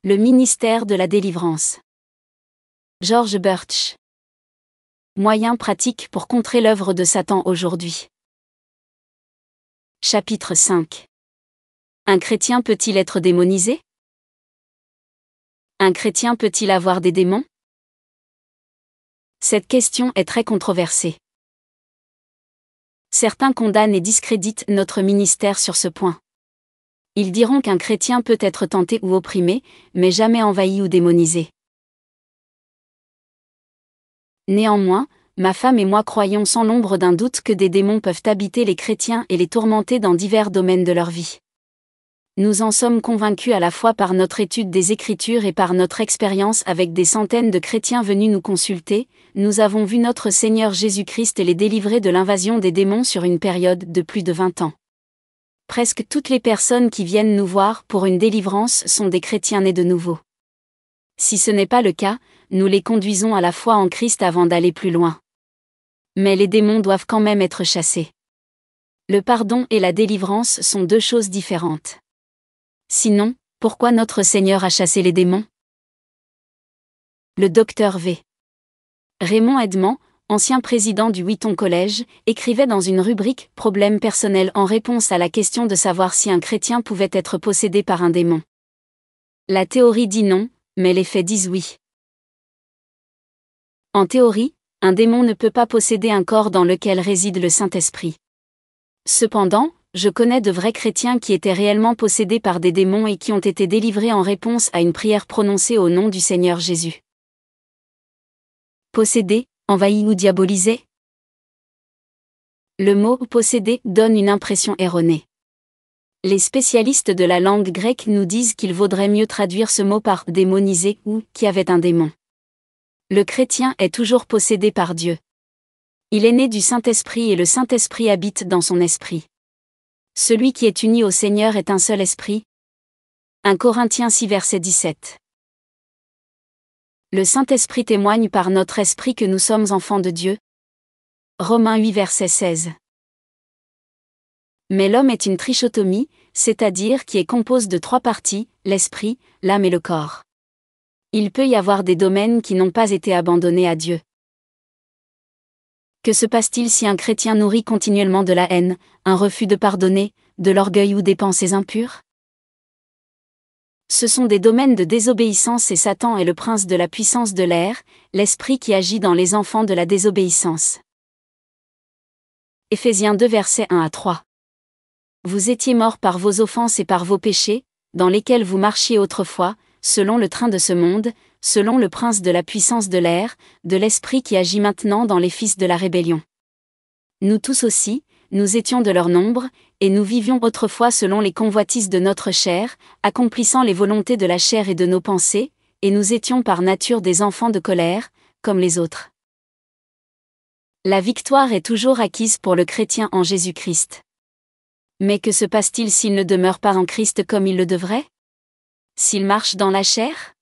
Le ministère de la délivrance. George Birch. Moyens pratiques pour contrer l'œuvre de Satan aujourd'hui. Chapitre 5. Un chrétien peut-il être démonisé? Un chrétien peut-il avoir des démons? Cette question est très controversée. Certains condamnent et discréditent notre ministère sur ce point. Ils diront qu'un chrétien peut être tenté ou opprimé, mais jamais envahi ou démonisé. Néanmoins, ma femme et moi croyons sans l'ombre d'un doute que des démons peuvent habiter les chrétiens et les tourmenter dans divers domaines de leur vie. Nous en sommes convaincus à la fois par notre étude des Écritures et par notre expérience avec des centaines de chrétiens venus nous consulter. Nous avons vu notre Seigneur Jésus-Christ les délivrer de l'invasion des démons sur une période de plus de 20 ans. Presque toutes les personnes qui viennent nous voir pour une délivrance sont des chrétiens nés de nouveau. Si ce n'est pas le cas, nous les conduisons à la foi en Christ avant d'aller plus loin. Mais les démons doivent quand même être chassés. Le pardon et la délivrance sont deux choses différentes. Sinon, pourquoi notre Seigneur a chassé les démons? Le docteur V. Raymond Edman, ancien président du Wheaton College, écrivait dans une rubrique « Problèmes personnels » en réponse à la question de savoir si un chrétien pouvait être possédé par un démon. La théorie dit non, mais les faits disent oui. En théorie, un démon ne peut pas posséder un corps dans lequel réside le Saint-Esprit. Cependant, je connais de vrais chrétiens qui étaient réellement possédés par des démons et qui ont été délivrés en réponse à une prière prononcée au nom du Seigneur Jésus. Possédé, envahi ou diabolisé? Le mot « possédé » donne une impression erronée. Les spécialistes de la langue grecque nous disent qu'il vaudrait mieux traduire ce mot par « démonisé » ou « qui avait un démon ». Le chrétien est toujours possédé par Dieu. Il est né du Saint-Esprit et le Saint-Esprit habite dans son esprit. Celui qui est uni au Seigneur est un seul esprit. 1 Corinthiens 6 verset 17. Le Saint-Esprit témoigne par notre esprit que nous sommes enfants de Dieu. Romains 8 verset 16. Mais l'homme est une trichotomie, c'est-à-dire qui est compose de trois parties, l'esprit, l'âme et le corps. Il peut y avoir des domaines qui n'ont pas été abandonnés à Dieu. Que se passe-t-il si un chrétien nourrit continuellement de la haine, un refus de pardonner, de l'orgueil ou des pensées impures? Ce sont des domaines de désobéissance et Satan est le prince de la puissance de l'air, l'esprit qui agit dans les enfants de la désobéissance. Éphésiens 2 versets 1 à 3. Vous étiez morts par vos offenses et par vos péchés, dans lesquels vous marchiez autrefois, selon le train de ce monde, selon le prince de la puissance de l'air, de l'esprit qui agit maintenant dans les fils de la rébellion. Nous tous aussi, nous étions de leur nombre, et nous vivions autrefois selon les convoitises de notre chair, accomplissant les volontés de la chair et de nos pensées, et nous étions par nature des enfants de colère, comme les autres. La victoire est toujours acquise pour le chrétien en Jésus-Christ. Mais que se passe-t-il s'il ne demeure pas en Christ comme il le devrait? S'il marche dans la chair?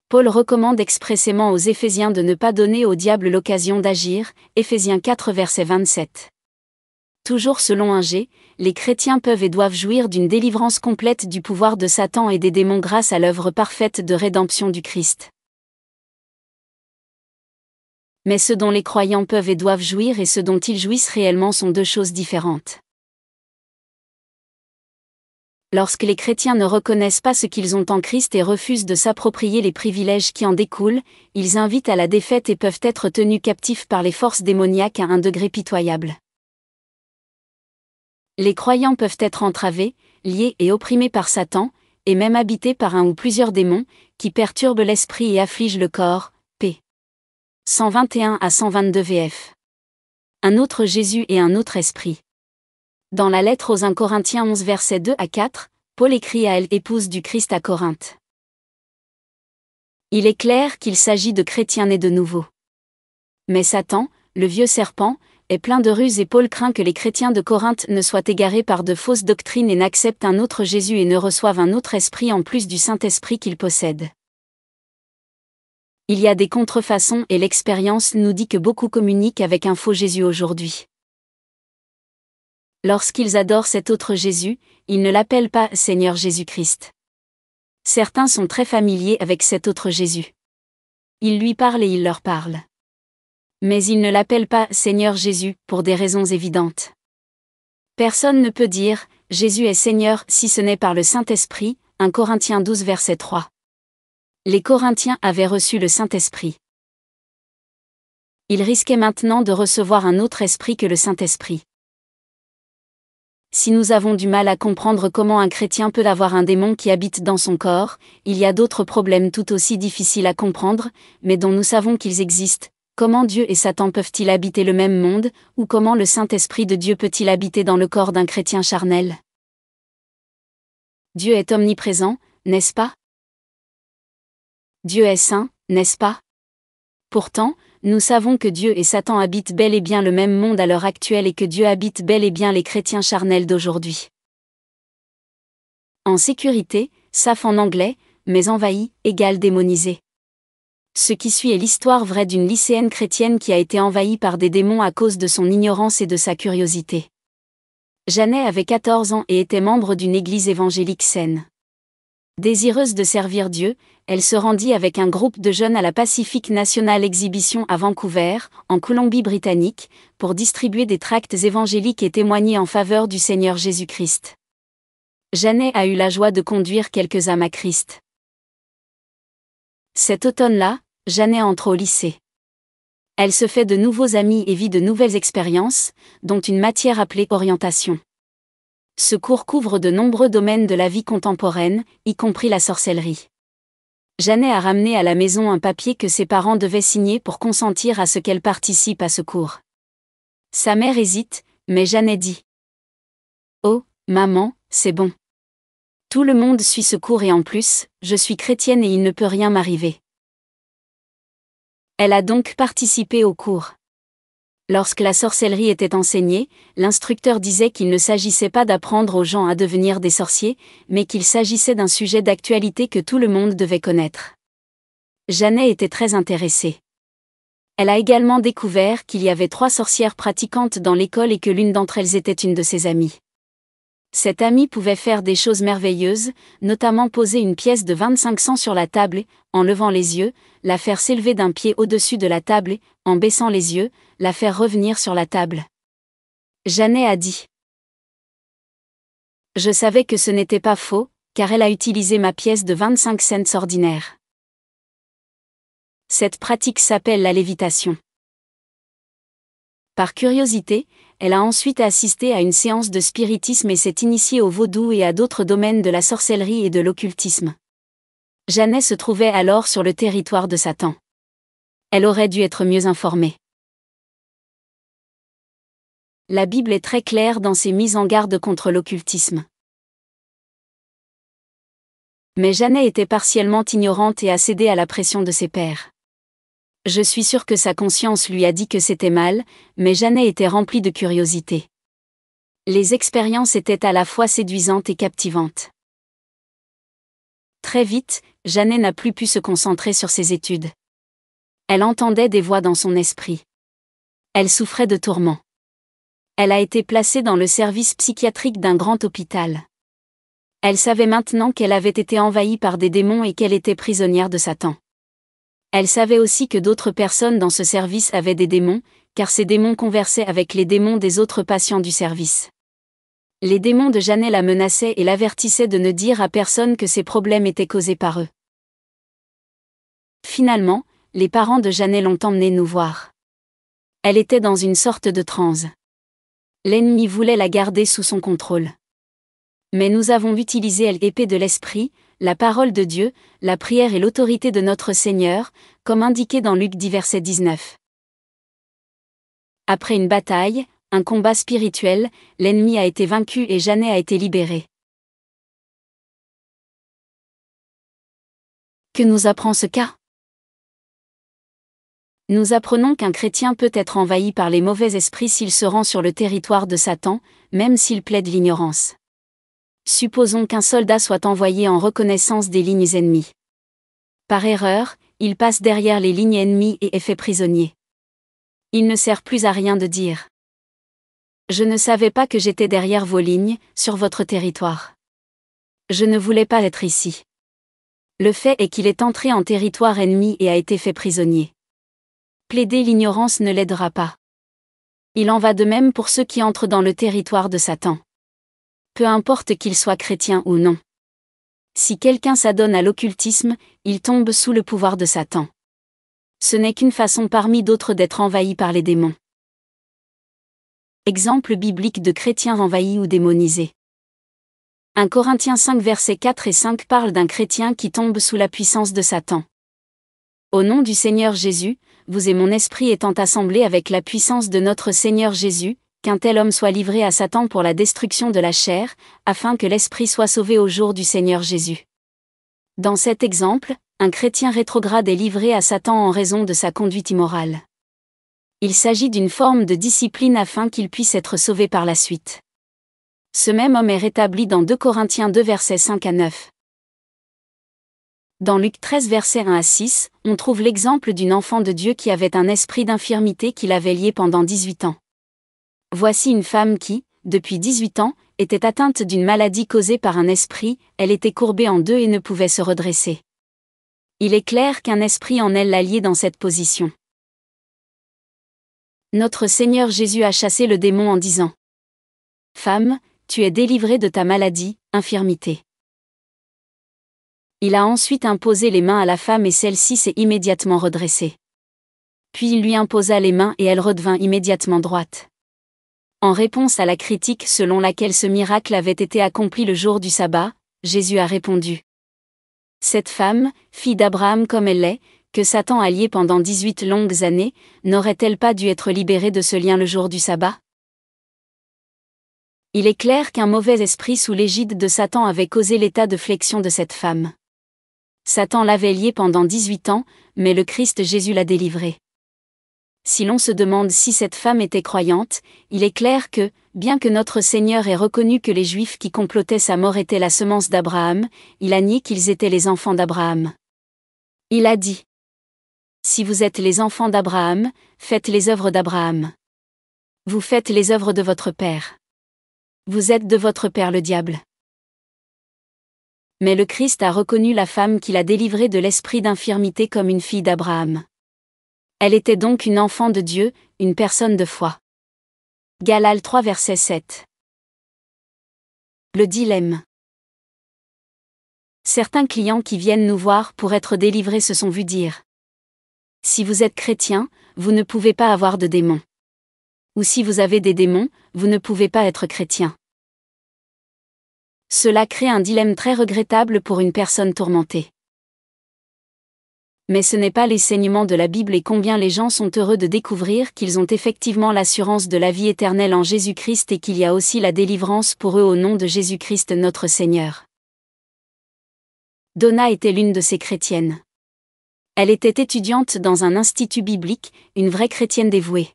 Paul recommande expressément aux Éphésiens de ne pas donner au diable l'occasion d'agir, Éphésiens 4 verset 27. Toujours selon 1G, les chrétiens peuvent et doivent jouir d'une délivrance complète du pouvoir de Satan et des démons grâce à l'œuvre parfaite de rédemption du Christ. Mais ce dont les croyants peuvent et doivent jouir et ce dont ils jouissent réellement sont deux choses différentes. Lorsque les chrétiens ne reconnaissent pas ce qu'ils ont en Christ et refusent de s'approprier les privilèges qui en découlent, ils invitent à la défaite et peuvent être tenus captifs par les forces démoniaques à un degré pitoyable. Les croyants peuvent être entravés, liés et opprimés par Satan, et même habités par un ou plusieurs démons, qui perturbent l'esprit et affligent le corps, p. 121 à 122 VF. Un autre Jésus et un autre esprit. Dans la lettre aux 1 Corinthiens 11 versets 2 à 4, Paul écrit à elle, épouse du Christ à Corinthe. Il est clair qu'il s'agit de chrétiens nés de nouveau. Mais Satan, le vieux serpent, est plein de ruses et Paul craint que les chrétiens de Corinthe ne soient égarés par de fausses doctrines et n'acceptent un autre Jésus et ne reçoivent un autre esprit en plus du Saint-Esprit qu'ils possèdent. Il y a des contrefaçons et l'expérience nous dit que beaucoup communiquent avec un faux Jésus aujourd'hui. Lorsqu'ils adorent cet autre Jésus, ils ne l'appellent pas Seigneur Jésus-Christ. Certains sont très familiers avec cet autre Jésus. Ils lui parlent et il leur parle. Mais ils ne l'appellent pas Seigneur Jésus, pour des raisons évidentes. Personne ne peut dire « Jésus est Seigneur » si ce n'est par le Saint-Esprit, 1 Corinthiens 12 verset 3. Les Corinthiens avaient reçu le Saint-Esprit. Ils risquaient maintenant de recevoir un autre esprit que le Saint-Esprit. Si nous avons du mal à comprendre comment un chrétien peut avoir un démon qui habite dans son corps, il y a d'autres problèmes tout aussi difficiles à comprendre, mais dont nous savons qu'ils existent. Comment Dieu et Satan peuvent-ils habiter le même monde, ou comment le Saint-Esprit de Dieu peut-il habiter dans le corps d'un chrétien charnel? Dieu est omniprésent, n'est-ce pas? Dieu est saint, n'est-ce pas? Pourtant, nous savons que Dieu et Satan habitent bel et bien le même monde à l'heure actuelle et que Dieu habite bel et bien les chrétiens charnels d'aujourd'hui. En sécurité, safe en anglais, mais envahi, égale démonisé. Ce qui suit est l'histoire vraie d'une lycéenne chrétienne qui a été envahie par des démons à cause de son ignorance et de sa curiosité. Janet avait 14 ans et était membre d'une église évangélique saine. Désireuse de servir Dieu, elle se rendit avec un groupe de jeunes à la Pacific National Exhibition à Vancouver, en Colombie-Britannique, pour distribuer des tracts évangéliques et témoigner en faveur du Seigneur Jésus-Christ. Janet a eu la joie de conduire quelques âmes à Christ. Cet automne-là, Janet entre au lycée. Elle se fait de nouveaux amis et vit de nouvelles expériences, dont une matière appelée orientation. Ce cours couvre de nombreux domaines de la vie contemporaine, y compris la sorcellerie. Janet a ramené à la maison un papier que ses parents devaient signer pour consentir à ce qu'elle participe à ce cours. Sa mère hésite, mais Janet dit : « Oh, maman, c'est bon. Tout le monde suit ce cours et en plus, je suis chrétienne et il ne peut rien m'arriver. » Elle a donc participé au cours. Lorsque la sorcellerie était enseignée, l'instructeur disait qu'il ne s'agissait pas d'apprendre aux gens à devenir des sorciers, mais qu'il s'agissait d'un sujet d'actualité que tout le monde devait connaître. Janet était très intéressée. Elle a également découvert qu'il y avait 3 sorcières pratiquantes dans l'école et que l'une d'entre elles était une de ses amies. Cette amie pouvait faire des choses merveilleuses, notamment poser une pièce de 25 cents sur la table et, en levant les yeux, la faire s'élever d'un pied au-dessus de la table et, en baissant les yeux, la faire revenir sur la table. Janet a dit : « Je savais que ce n'était pas faux, car elle a utilisé ma pièce de 25 cents ordinaire. » Cette pratique s'appelle la lévitation. Par curiosité, elle a ensuite assisté à une séance de spiritisme et s'est initiée au vaudou et à d'autres domaines de la sorcellerie et de l'occultisme. Janet se trouvait alors sur le territoire de Satan. Elle aurait dû être mieux informée. La Bible est très claire dans ses mises en garde contre l'occultisme. Mais Janet était partiellement ignorante et a cédé à la pression de ses pairs. Je suis sûre que sa conscience lui a dit que c'était mal, mais Janet était remplie de curiosité. Les expériences étaient à la fois séduisantes et captivantes. Très vite, Janet n'a plus pu se concentrer sur ses études. Elle entendait des voix dans son esprit. Elle souffrait de tourments. Elle a été placée dans le service psychiatrique d'un grand hôpital. Elle savait maintenant qu'elle avait été envahie par des démons et qu'elle était prisonnière de Satan. Elle savait aussi que d'autres personnes dans ce service avaient des démons, car ces démons conversaient avec les démons des autres patients du service. Les démons de Janet la menaçaient et l'avertissaient de ne dire à personne que ses problèmes étaient causés par eux. Finalement, les parents de Janet l'ont emmenée nous voir. Elle était dans une sorte de transe. L'ennemi voulait la garder sous son contrôle. Mais nous avons utilisé l'épée de l'esprit, la parole de Dieu, la prière et l'autorité de notre Seigneur, comme indiqué dans Luc 10 verset 19. Après une bataille, un combat spirituel, l'ennemi a été vaincu et Janet a été libérée. Que nous apprend ce cas? Nous apprenons qu'un chrétien peut être envahi par les mauvais esprits s'il se rend sur le territoire de Satan, même s'il plaide l'ignorance. Supposons qu'un soldat soit envoyé en reconnaissance des lignes ennemies. Par erreur, il passe derrière les lignes ennemies et est fait prisonnier. Il ne sert plus à rien de dire : « Je ne savais pas que j'étais derrière vos lignes, sur votre territoire. Je ne voulais pas être ici. » Le fait est qu'il est entré en territoire ennemi et a été fait prisonnier. Plaider l'ignorance ne l'aidera pas. Il en va de même pour ceux qui entrent dans le territoire de Satan. Peu importe qu'il soit chrétien ou non. Si quelqu'un s'adonne à l'occultisme, il tombe sous le pouvoir de Satan. Ce n'est qu'une façon parmi d'autres d'être envahi par les démons. Exemple biblique de chrétiens envahis ou démonisés. 1 Corinthiens 5 versets 4 et 5 parle d'un chrétien qui tombe sous la puissance de Satan. Au nom du Seigneur Jésus, vous et mon esprit étant assemblés avec la puissance de notre Seigneur Jésus, qu'un tel homme soit livré à Satan pour la destruction de la chair, afin que l'esprit soit sauvé au jour du Seigneur Jésus. Dans cet exemple, un chrétien rétrograde est livré à Satan en raison de sa conduite immorale. Il s'agit d'une forme de discipline afin qu'il puisse être sauvé par la suite. Ce même homme est rétabli dans 2 Corinthiens 2 versets 5 à 9. Dans Luc 13 versets 1 à 6, on trouve l'exemple d'une enfant de Dieu qui avait un esprit d'infirmité qui l'avait liée pendant 18 ans. Voici une femme qui, depuis 18 ans, était atteinte d'une maladie causée par un esprit, elle était courbée en deux et ne pouvait se redresser. Il est clair qu'un esprit en elle l'a liée dans cette position. Notre Seigneur Jésus a chassé le démon en disant : « Femme, tu es délivrée de ta maladie, infirmité. » Il a ensuite imposé les mains à la femme et celle-ci s'est immédiatement redressée. Puis il lui imposa les mains et elle redevint immédiatement droite. En réponse à la critique selon laquelle ce miracle avait été accompli le jour du sabbat, Jésus a répondu : « Cette femme, fille d'Abraham comme elle l'est, que Satan a liée pendant 18 longues années, n'aurait-elle pas dû être libérée de ce lien le jour du sabbat ? Il est clair qu'un mauvais esprit sous l'égide de Satan avait causé l'état de flexion de cette femme. Satan l'avait liée pendant 18 ans, mais le Christ Jésus l'a délivrée. Si l'on se demande si cette femme était croyante, il est clair que, bien que notre Seigneur ait reconnu que les Juifs qui complotaient sa mort étaient la semence d'Abraham, il a nié qu'ils étaient les enfants d'Abraham. Il a dit : « Si vous êtes les enfants d'Abraham, faites les œuvres d'Abraham. Vous faites les œuvres de votre père. Vous êtes de votre père le diable. » Mais le Christ a reconnu la femme qu'il a délivrée de l'esprit d'infirmité comme une fille d'Abraham. Elle était donc une enfant de Dieu, une personne de foi. Galates 3 verset 7. Le dilemme. Certains clients qui viennent nous voir pour être délivrés se sont vus dire : « Si vous êtes chrétien, vous ne pouvez pas avoir de démons. Ou si vous avez des démons, vous ne pouvez pas être chrétien. » Cela crée un dilemme très regrettable pour une personne tourmentée. Mais ce n'est pas l'enseignement de la Bible et combien les gens sont heureux de découvrir qu'ils ont effectivement l'assurance de la vie éternelle en Jésus-Christ et qu'il y a aussi la délivrance pour eux au nom de Jésus-Christ notre Seigneur. Donna était l'une de ces chrétiennes. Elle était étudiante dans un institut biblique, une vraie chrétienne dévouée.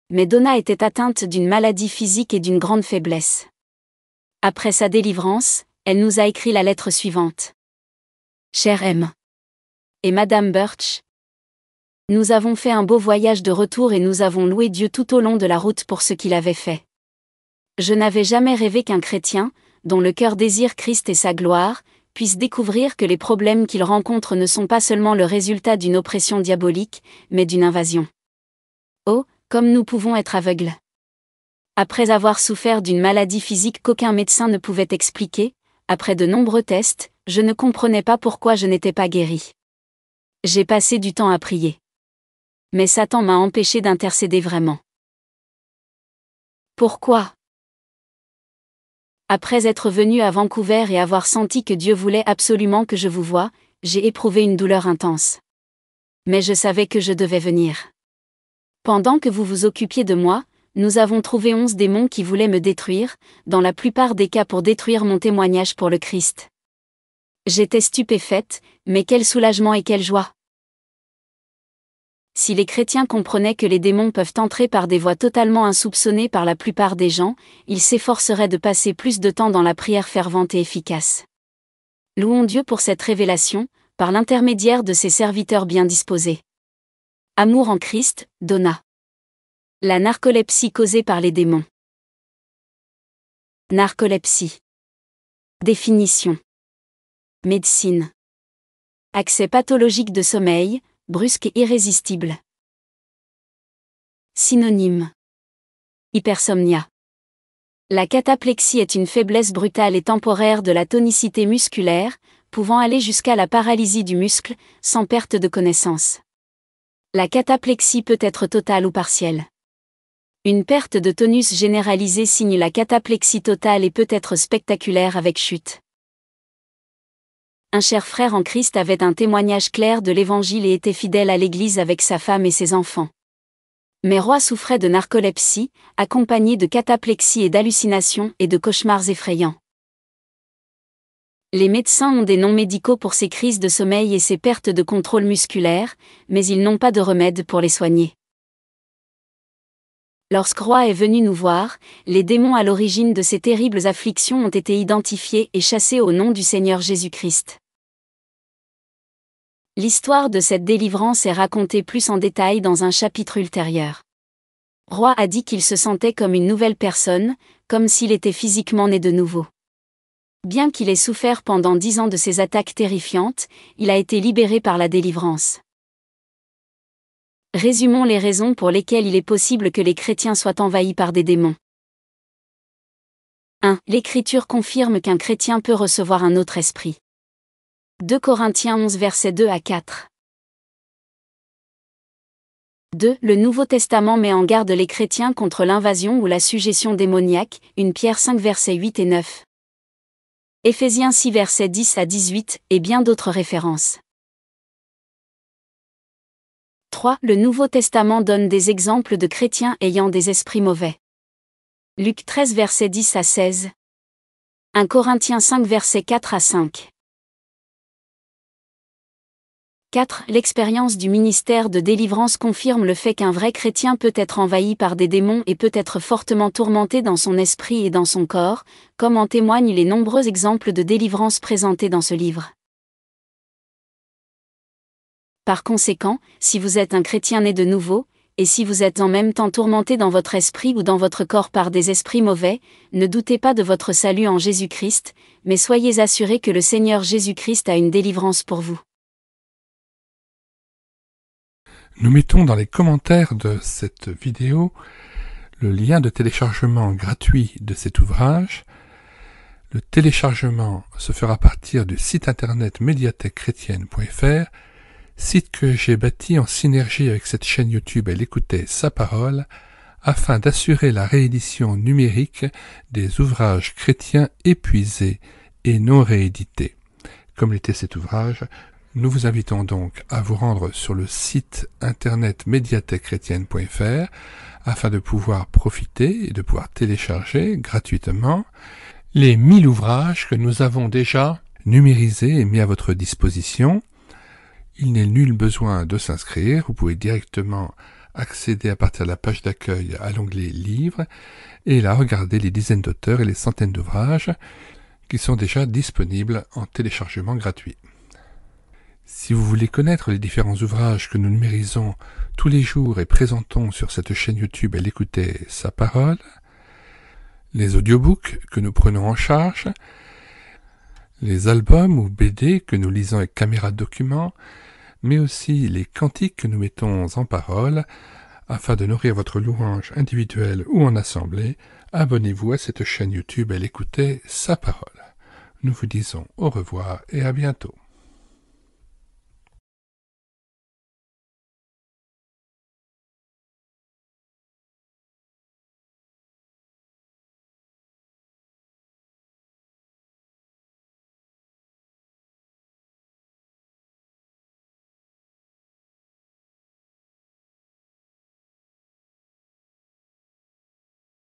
Mais Donna était atteinte d'une maladie physique et d'une grande faiblesse. Après sa délivrance, elle nous a écrit la lettre suivante. Chère M. et Madame Birch, nous avons fait un beau voyage de retour et nous avons loué Dieu tout au long de la route pour ce qu'il avait fait. Je n'avais jamais rêvé qu'un chrétien, dont le cœur désire Christ et sa gloire, puisse découvrir que les problèmes qu'il rencontre ne sont pas seulement le résultat d'une oppression diabolique, mais d'une invasion. Oh, comme nous pouvons être aveugles. Après avoir souffert d'une maladie physique qu'aucun médecin ne pouvait expliquer, après de nombreux tests, je ne comprenais pas pourquoi je n'étais pas guéri. J'ai passé du temps à prier. Mais Satan m'a empêché d'intercéder vraiment. Pourquoi ? Après être venu à Vancouver et avoir senti que Dieu voulait absolument que je vous voie, j'ai éprouvé une douleur intense. Mais je savais que je devais venir. Pendant que vous vous occupiez de moi, nous avons trouvé 11 démons qui voulaient me détruire, dans la plupart des cas pour détruire mon témoignage pour le Christ. J'étais stupéfaite, mais quel soulagement et quelle joie! Si les chrétiens comprenaient que les démons peuvent entrer par des voies totalement insoupçonnées par la plupart des gens, ils s'efforceraient de passer plus de temps dans la prière fervente et efficace. Louons Dieu pour cette révélation, par l'intermédiaire de ses serviteurs bien disposés. Amour en Christ, Donna. La narcolepsie causée par les démons. Narcolepsie. Définition. Médecine. Accès pathologique de sommeil, brusque et irrésistible. Synonyme. Hypersomnia. La cataplexie est une faiblesse brutale et temporaire de la tonicité musculaire, pouvant aller jusqu'à la paralysie du muscle, sans perte de connaissance. La cataplexie peut être totale ou partielle. Une perte de tonus généralisée signe la cataplexie totale et peut être spectaculaire avec chute. Un cher frère en Christ avait un témoignage clair de l'Évangile et était fidèle à l'Église avec sa femme et ses enfants. Mais Roy souffrait de narcolepsie, accompagnée de cataplexie et d'hallucinations et de cauchemars effrayants. Les médecins ont des noms médicaux pour ces crises de sommeil et ces pertes de contrôle musculaire, mais ils n'ont pas de remède pour les soigner. Lorsque Roy est venu nous voir, les démons à l'origine de ces terribles afflictions ont été identifiés et chassés au nom du Seigneur Jésus-Christ. L'histoire de cette délivrance est racontée plus en détail dans un chapitre ultérieur. Roy a dit qu'il se sentait comme une nouvelle personne, comme s'il était physiquement né de nouveau. Bien qu'il ait souffert pendant 10 ans de ces attaques terrifiantes, il a été libéré par la délivrance. Résumons les raisons pour lesquelles il est possible que les chrétiens soient envahis par des démons. 1. L'Écriture confirme qu'un chrétien peut recevoir un autre esprit. 2 Corinthiens 11 versets 2 à 4. 2. Le Nouveau Testament met en garde les chrétiens contre l'invasion ou la suggestion démoniaque, 1 Pierre 5 versets 8 et 9. Éphésiens 6 versets 10 à 18, et bien d'autres références. 3. Le Nouveau Testament donne des exemples de chrétiens ayant des esprits mauvais. Luc 13 versets 10 à 16. 1 Corinthiens 5 versets 4 à 5. 4. L'expérience du ministère de délivrance confirme le fait qu'un vrai chrétien peut être envahi par des démons et peut être fortement tourmenté dans son esprit et dans son corps, comme en témoignent les nombreux exemples de délivrance présentés dans ce livre. Par conséquent, si vous êtes un chrétien né de nouveau, et si vous êtes en même temps tourmenté dans votre esprit ou dans votre corps par des esprits mauvais, ne doutez pas de votre salut en Jésus-Christ, mais soyez assurés que le Seigneur Jésus-Christ a une délivrance pour vous. Nous mettons dans les commentaires de cette vidéo le lien de téléchargement gratuit de cet ouvrage. Le téléchargement se fera à partir du site internet médiathèquechrétienne.fr, site que j'ai bâti en synergie avec cette chaîne YouTube Elle écoutait sa parole, afin d'assurer la réédition numérique des ouvrages chrétiens épuisés et non réédités. Comme l'était cet ouvrage, nous vous invitons donc à vous rendre sur le site internet médiathèquechrétienne.fr afin de pouvoir profiter et de pouvoir télécharger gratuitement les 1000 ouvrages que nous avons déjà numérisés et mis à votre disposition. Il n'est nul besoin de s'inscrire, vous pouvez directement accéder à partir de la page d'accueil à l'onglet Livres et là regarder les dizaines d'auteurs et les centaines d'ouvrages qui sont déjà disponibles en téléchargement gratuit. Si vous voulez connaître les différents ouvrages que nous numérisons tous les jours et présentons sur cette chaîne YouTube Elle écoutait sa parole, les audiobooks que nous prenons en charge, les albums ou BD que nous lisons avec caméra de document, mais aussi les cantiques que nous mettons en parole, afin de nourrir votre louange individuelle ou en assemblée, abonnez-vous à cette chaîne YouTube Elle écoutait sa parole. Nous vous disons au revoir et à bientôt.